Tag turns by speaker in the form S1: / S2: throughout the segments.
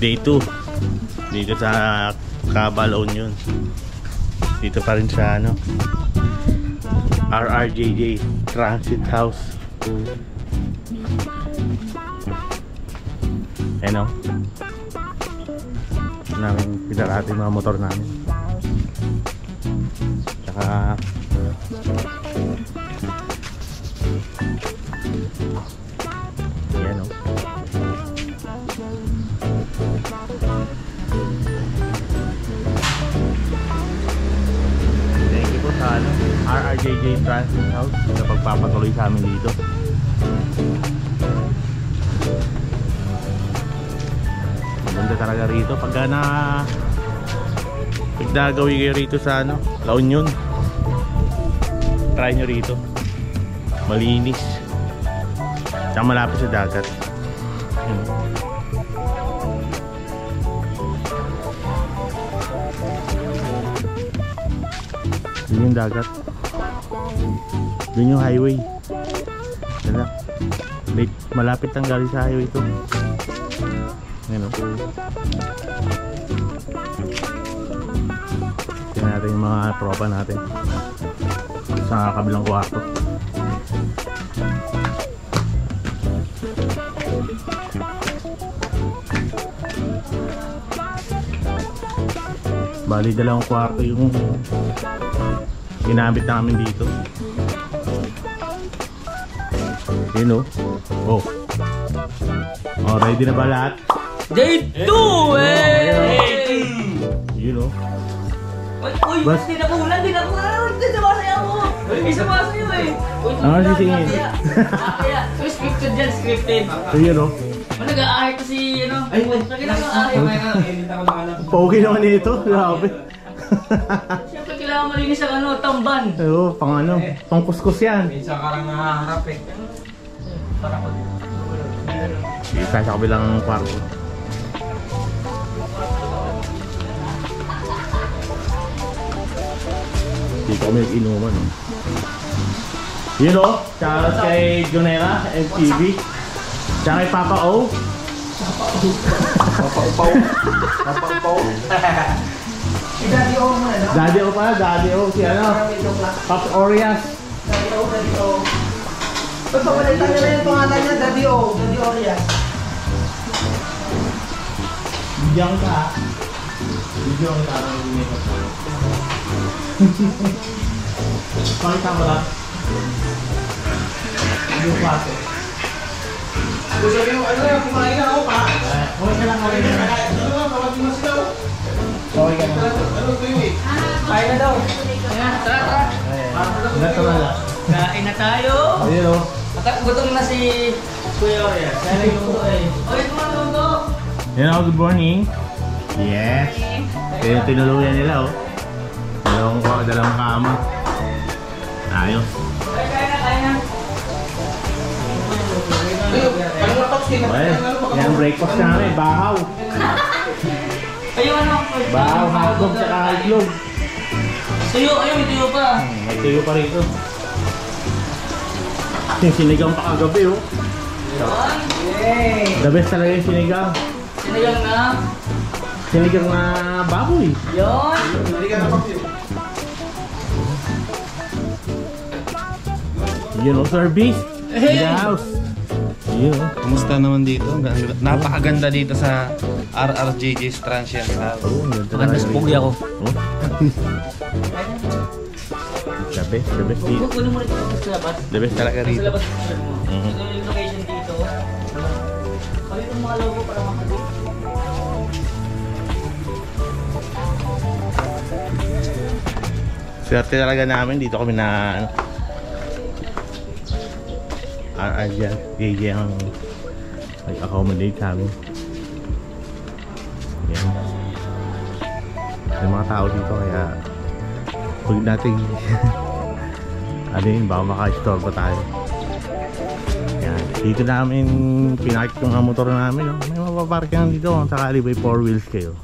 S1: Day 2 dito sa Cabal Union. Dito pa rin sa ano, RRJJ Transit House. Ano? Namin pinarati mga motor namin. Tsaka yan o. Thank you po sa ano, RRJJ Transit House sa pagpapatuloy sa amin dito. Maganda talaga rito pagka nagdagawin kayo rito sa ano, La Union. Try nyo rito, malinis tsaka malapit sa dagat. Yun yung dagat, yun yung highway. Yan, malapit lang galing sa highway ito. Yan o. Tingnan natin yung mga tropa natin sa kabilang kwarto. Bali dalawang kwarto yung ginamit namin dito. Yun o. Oh, ready na ba lahat?
S2: Day 2 eh!
S1: Yun o.
S2: Uy, di na kulang. Di sumasaya ako. Di sumasayo eh.
S1: Ano sisingin?
S2: Kaya, so scripted dyan, scripted.
S1: So yun o.
S2: Nag-aahit kasi, ano? Ay, nag-aahit.
S1: Pogi naman dito. Grabe.
S2: Siyempre kailangan malinis ang ano, tamban.
S1: Oo, pang ano, pang kuskus yan.
S3: Minsan ka lang nakaharap eh.
S2: Para ko din.
S1: Dito sa kabilang kwarto. Dito kami nag-inuman. Yun o, shoutout kay Jonera, MTV. Tsaka kay Papa O.
S3: Papa Upaw.
S2: Daddy O mo na, no?
S1: Daddy O pa, Daddy O. Si ano? Pops Orias.
S2: Daddy O. Pagpapalitan niya na yung pangalan niya, Daddy O. Daddy Orias.
S1: Bigyan ka. Bigyan ka ng ginito. Pakita mo lang. Yung kwato.
S3: Kung sabi mo, ano yung kumain na ako pa?
S1: Okay ka lang, okay ka lang.
S3: Ano nga, tawagin mo sila.
S1: Okay ka lang.
S3: Ano ito yun eh?
S2: Kain na daw. Ayan, tara.
S1: Ito na lang.
S2: Kain na tayo.
S1: Ayun o.
S2: Gutom na si Kuya Orias. Kaya nagluto eh. Oy, luto.
S1: Yan ako, good morning. Yes. Ito yung tinuluyan nila o. Dalawang kama. Ayos.
S2: Ay, kain na.
S1: Well, yan breakfast namin, bahaw.
S2: Ayun ano?
S1: Bahaw, hotdog, tsaka itlog.
S2: Tuyo, ayun, may tuyo pa.
S1: May tuyo pa rito. Yung sinigang pa kagabi oh. The best talaga yung sinigang.
S2: Sinigang na?
S1: Sinigang na baboy.
S2: Yun.
S1: Yun o, service. In the house. Yun o.
S3: Kumusta naman dito? Napakaganda dito sa RRJJ's Transient House.
S1: Oh, ganda
S2: Maganda
S1: talaga
S2: sa pugi
S1: dito.
S2: ako.
S1: Oh. The best dito.
S2: Kunin mo rin ito sa labas.
S1: The best talaga
S2: Sa
S1: rito.
S2: labas mo. Ito yung location dito. Kami itong mga logo para makagod.
S1: Swerte talaga namin. Dito kami na ano, JJ ang nag-accommodate sa amin. Yan. May mga tao dito kaya huwag natin ano yun, baka maka-store pa tayo. Yan. Dito namin pinark yung mga motor namin. No? May mapapark yan dito kung sakali may 4 wheels kayo.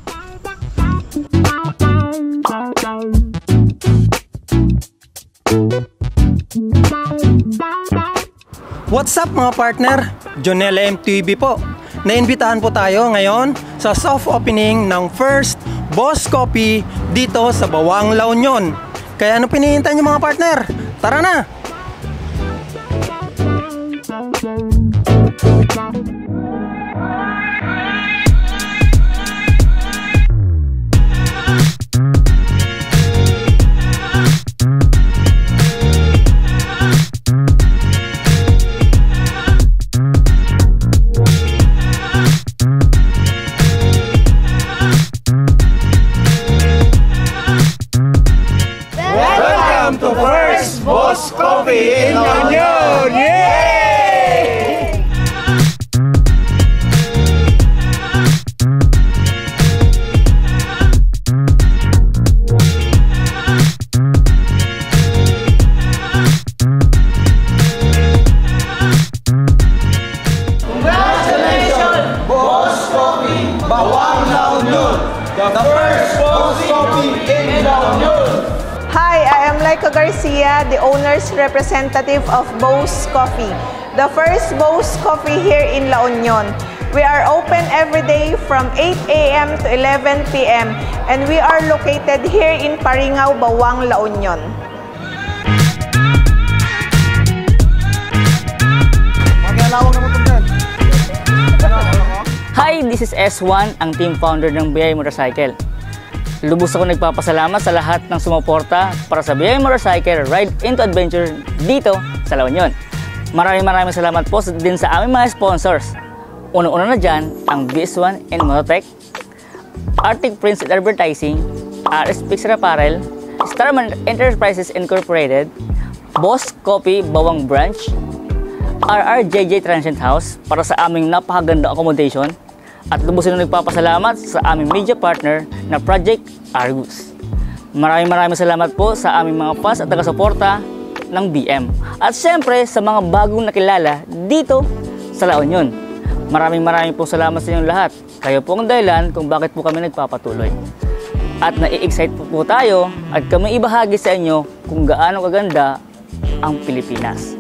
S4: What's up mga partner? Jonel MTV po. naimbitahan po tayo ngayon sa soft opening ng first Boss Coffee dito sa Bawang, La Union. Kaya ano pinihintay niyo mga partner? Tara na!
S3: Welcome to First Boss Coffee in La Union! Yay!
S2: Congratulations!
S3: Boss Coffee, Bawang, La Union! The first Boss Coffee in La Union!
S5: Hi, I am Laika Garcia, the owner's representative of Boss Coffee, the first Boss Coffee here in La Union. We are open every day from 8 a.m. to 11 p.m. and we are located here in Paringao, Bawang, La Union.
S2: Hi, this is S1, ang team founder ng BI Motorcycle. Lubos ako nagpapasalamat sa lahat ng sumuporta para sa BI Motorcycle Ride into Adventure dito sa La Union. Maraming salamat po din sa aming mga sponsors. Unang-una na dyan, ang BS1 and Mototech, Arctic Prince Advertising, RS Pixar Apparel, Starman Enterprises Incorporated, Boss Coffee Bawang Branch, RRJJ Transient House para sa aming napakagandang accommodation, at lubusin na nagpapasalamat sa aming media partner na Project Argus. Maraming salamat po sa aming mga fans at taga-suporta ng BM. At syempre sa mga bagong nakilala dito sa La Union. Maraming po salamat sa inyong lahat. Kayo po ang dahilan kung bakit po kami nagpapatuloy. At nai-excite po tayo at kami ibahagi sa inyo kung gaano kaganda ang Pilipinas.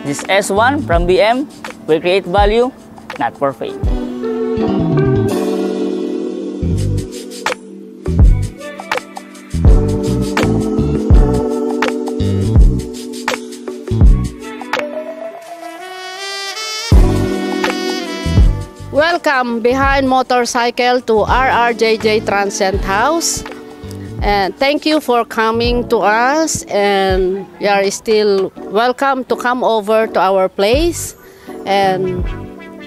S2: This S1 from BM will create value, not for fame.
S6: Welcome behind motorcycle to RRJJ Transient House, and thank you for coming to us, and you are still welcome to come over to our place, and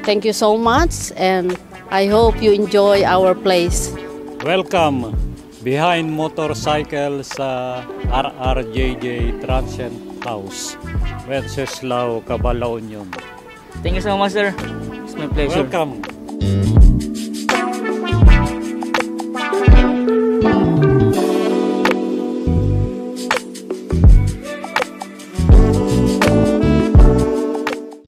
S6: thank you so much, and I hope you enjoy our place.
S7: Welcome behind motorcycle sa RRJJ Transient House, Wenceslao, Cabal, La Union.
S2: Thank you so much, sir. It's my pleasure.
S7: Welcome.